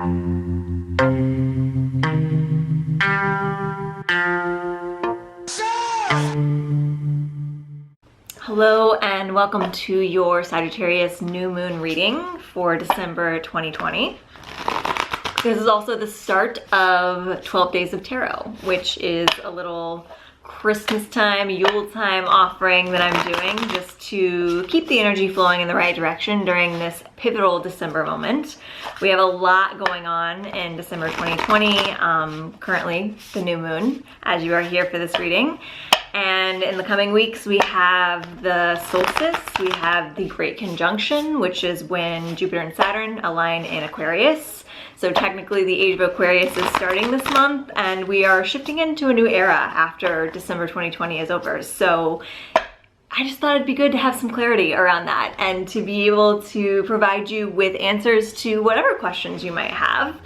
Hello and welcome to your Sagittarius new moon reading for December 2020. This is also the start of 12 Days of Tarot, which is a little Christmas time, Yule time offering that I'm doing just to keep the energy flowing in the right direction during this pivotal December moment. We have a lot going on in December 2020, currently the new moon, as you are here for this reading. And in the coming weeks, we have the solstice, we have the Great Conjunction, which is when Jupiter and Saturn align in Aquarius. So technically the age of Aquarius is starting this month, and we are shifting into a new era after December 2020 is over. So I just thought it'd be good to have some clarity around that and to be able to provide you with answers to whatever questions you might have.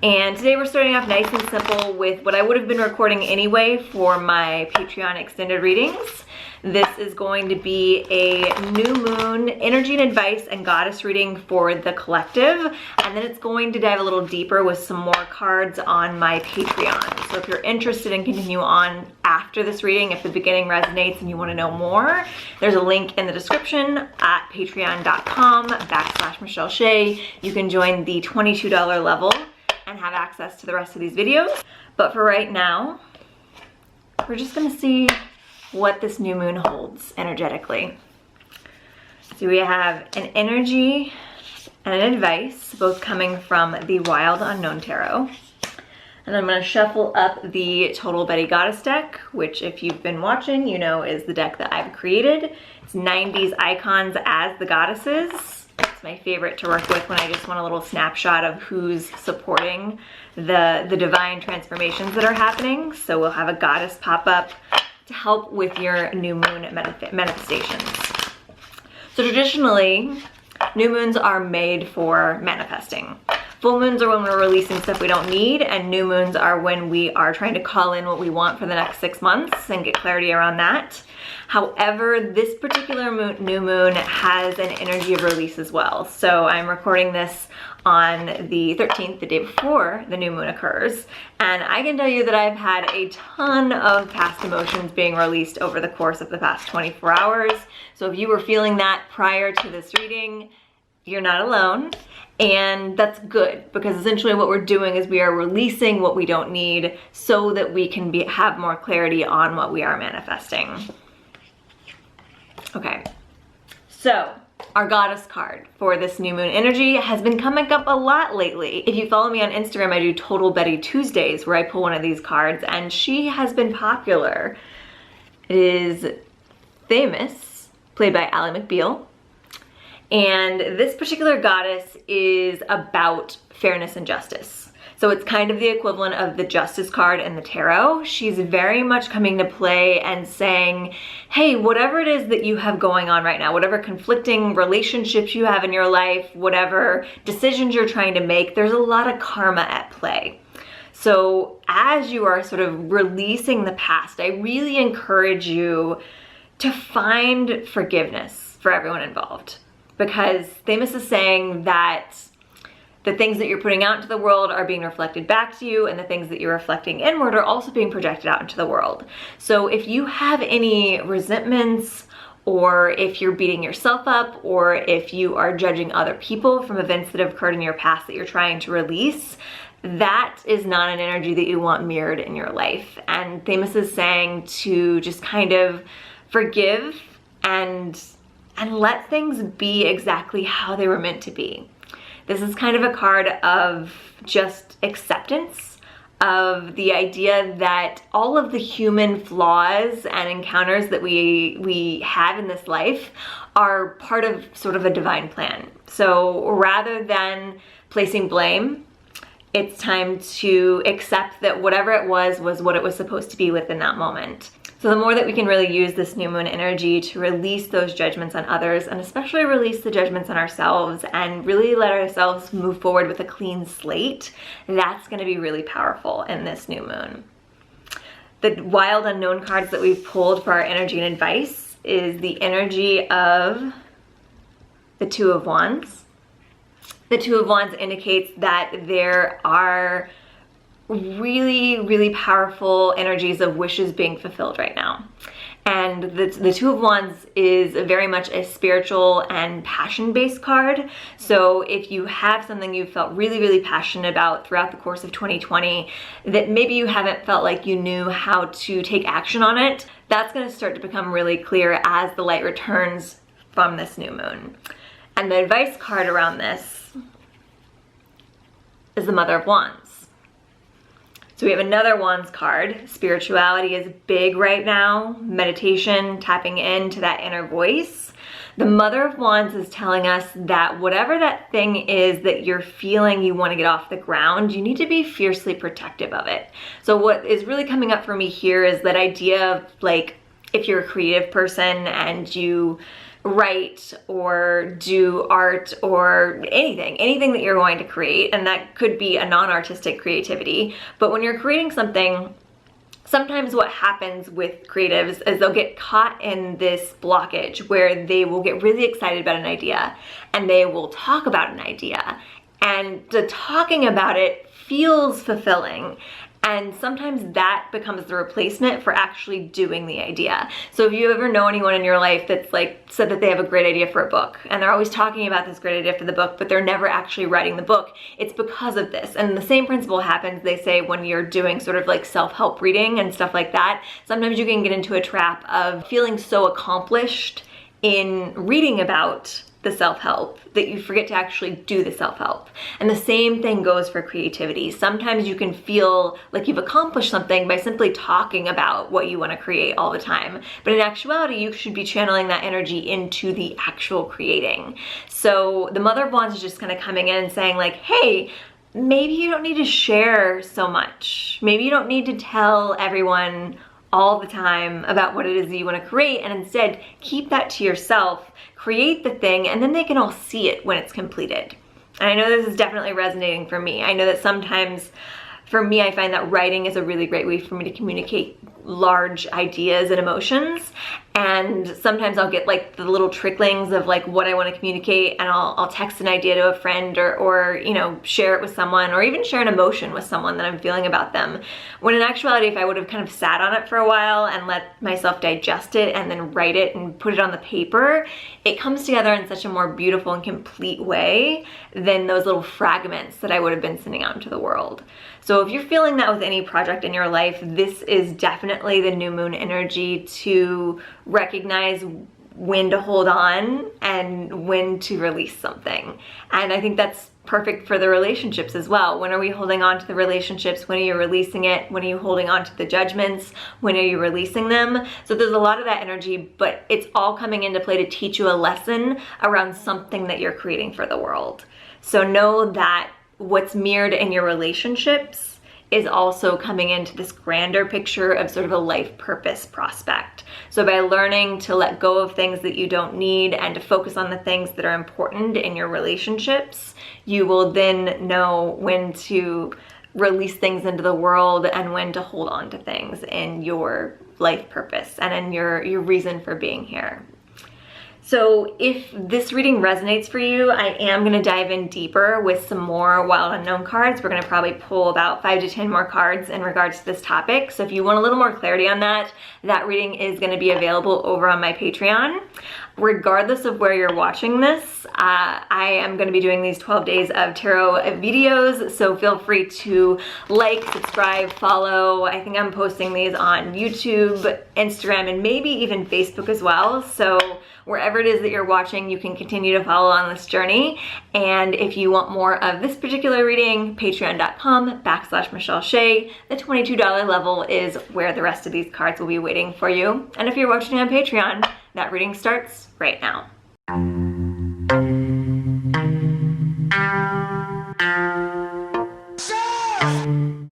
And today we're starting off nice and simple with what I would have been recording anyway for my Patreon extended readings. This is going to be a new moon energy and advice and goddess reading for the collective. And then it's going to dive a little deeper with some more cards on my Patreon. So if you're interested in continue on after this reading, if the beginning resonates and you want to know more, there's a link in the description at patreon.com/Michelle Shea. You can join the $22 level and have access to the rest of these videos. But for right now, we're just gonna see what this new moon holds energetically. So we have an energy and an advice, both coming from the Wild Unknown Tarot. And I'm gonna shuffle up the Total Betty Goddess deck, which if you've been watching, you know is the deck that I've created. It's 90s icons as the goddesses. It's my favorite to work with when I just want a little snapshot of who's supporting the divine transformations that are happening. So we'll have a goddess pop up to help with your new moon manifestations. So traditionally, new moons are made for manifesting. Full moons are when we're releasing stuff we don't need, and new moons are when we are trying to call in what we want for the next 6 months and get clarity around that. However, this particular new moon has an energy of release as well. So I'm recording this on the 13th, the day before the new moon occurs. And I can tell you that I've had a ton of past emotions being released over the course of the past 24 hours. So if you were feeling that prior to this reading, you're not alone. And that's good, because essentially what we're doing is we are releasing what we don't need so that we can have more clarity on what we are manifesting. Okay, so our goddess card for this new moon energy has been coming up a lot lately. If you follow me on Instagram, I do Total Betty Tuesdays where I pull one of these cards, and she has been popular. It is Famous, played by Ally McBeal. And this particular goddess is about fairness and justice. So it's kind of the equivalent of the Justice card in the tarot. She's very much coming to play and saying, hey, whatever it is that you have going on right now, whatever conflicting relationships you have in your life, whatever decisions you're trying to make, there's a lot of karma at play. So as you are sort of releasing the past, I really encourage you to find forgiveness for everyone involved. Because Famous is saying that the things that you're putting out into the world are being reflected back to you, and the things that you're reflecting inward are also being projected out into the world. So if you have any resentments, or if you're beating yourself up, or if you are judging other people from events that have occurred in your past that you're trying to release, that is not an energy that you want mirrored in your life. And Famous is saying to just kind of forgive and let things be exactly how they were meant to be. This is kind of a card of just acceptance of the idea that all of the human flaws and encounters that we have in this life are part of sort of a divine plan. So rather than placing blame, it's time to accept that whatever it was what it was supposed to be within that moment. So the more that we can really use this new moon energy to release those judgments on others, and especially release the judgments on ourselves, and really let ourselves move forward with a clean slate, that's going to be really powerful in this new moon. The Wild Unknown cards that we've pulled for our energy and advice is the energy of the Two of Wands, The Two of Wands indicates that there are really, really powerful energies of wishes being fulfilled right now. And the Two of Wands is very much a spiritual and passion-based card. So if you have something you felt really, really passionate about throughout the course of 2020 that maybe you haven't felt like you knew how to take action on it, that's going to start to become really clear as the light returns from this new moon. And the advice card around this is the Mother of Wands. So we have another Wands card. Spirituality is big right now. Meditation, tapping into that inner voice. The Mother of Wands is telling us that whatever that thing is that you're feeling you want to get off the ground, you need to be fiercely protective of it. So what is really coming up for me here is that idea of, like, if you're a creative person and you write or do art or anything that you're going to create, and that could be a non-artistic creativity, but when you're creating something, sometimes what happens with creatives is they'll get caught in this blockage where they will get really excited about an idea and they will talk about an idea, and the talking about it feels fulfilling. And sometimes that becomes the replacement for actually doing the idea. So if you ever know anyone in your life that's like said that they have a great idea for a book and they're always talking about this great idea for the book, but they're never actually writing the book, it's because of this. And the same principle happens, they say, when you're doing sort of like self-help reading and stuff like that. Sometimes you can get into a trap of feeling so accomplished in reading about the self-help that you forget to actually do the self-help. And the same thing goes for creativity. Sometimes you can feel like you've accomplished something by simply talking about what you want to create all the time. But in actuality, you should be channeling that energy into the actual creating. So the Mother of Wands is just kind of coming in and saying, like, hey, maybe you don't need to share so much. Maybe you don't need to tell everyone all the time about what it is that you want to create, and instead keep that to yourself, create the thing, and then they can all see it when it's completed. And I know this is definitely resonating for me. I know that sometimes for me, I find that writing is a really great way for me to communicate large ideas and emotions. And sometimes I'll get like the little tricklings of like what I want to communicate, and I'll text an idea to a friend or you know, share it with someone, or even share an emotion with someone that I'm feeling about them. When in actuality, if I would have kind of sat on it for a while and let myself digest it and then write it and put it on the paper, it comes together in such a more beautiful and complete way than those little fragments that I would have been sending out into the world. So if you're feeling that with any project in your life, this is definitely the new moon energy to recognize when to hold on and when to release something. And I think that's perfect for the relationships as well. When are we holding on to the relationships? When are you releasing it? When are you holding on to the judgments? When are you releasing them? So there's a lot of that energy, but it's all coming into play to teach you a lesson around something that you're creating for the world. So know that what's mirrored in your relationships is also coming into this grander picture of sort of a life purpose prospect. So by learning to let go of things that you don't need and to focus on the things that are important in your relationships, you will then know when to release things into the world and when to hold on to things in your life purpose and in your reason for being here. So if this reading resonates for you, I am going to dive in deeper with some more Wild Unknown cards. We're going to probably pull about 5 to 10 more cards in regards to this topic. So if you want a little more clarity on that, that reading is going to be available over on my Patreon. Regardless of where you're watching this, I am going to be doing these 12 days of tarot videos, so feel free to like, subscribe, follow. I think I'm posting these on YouTube, Instagram, and maybe even Facebook as well. So wherever it is that you're watching, you can continue to follow on this journey. And if you want more of this particular reading, patreon.com/Michelle Shea. The $22 level is where the rest of these cards will be waiting for you. And if you're watching on Patreon, that reading starts right now.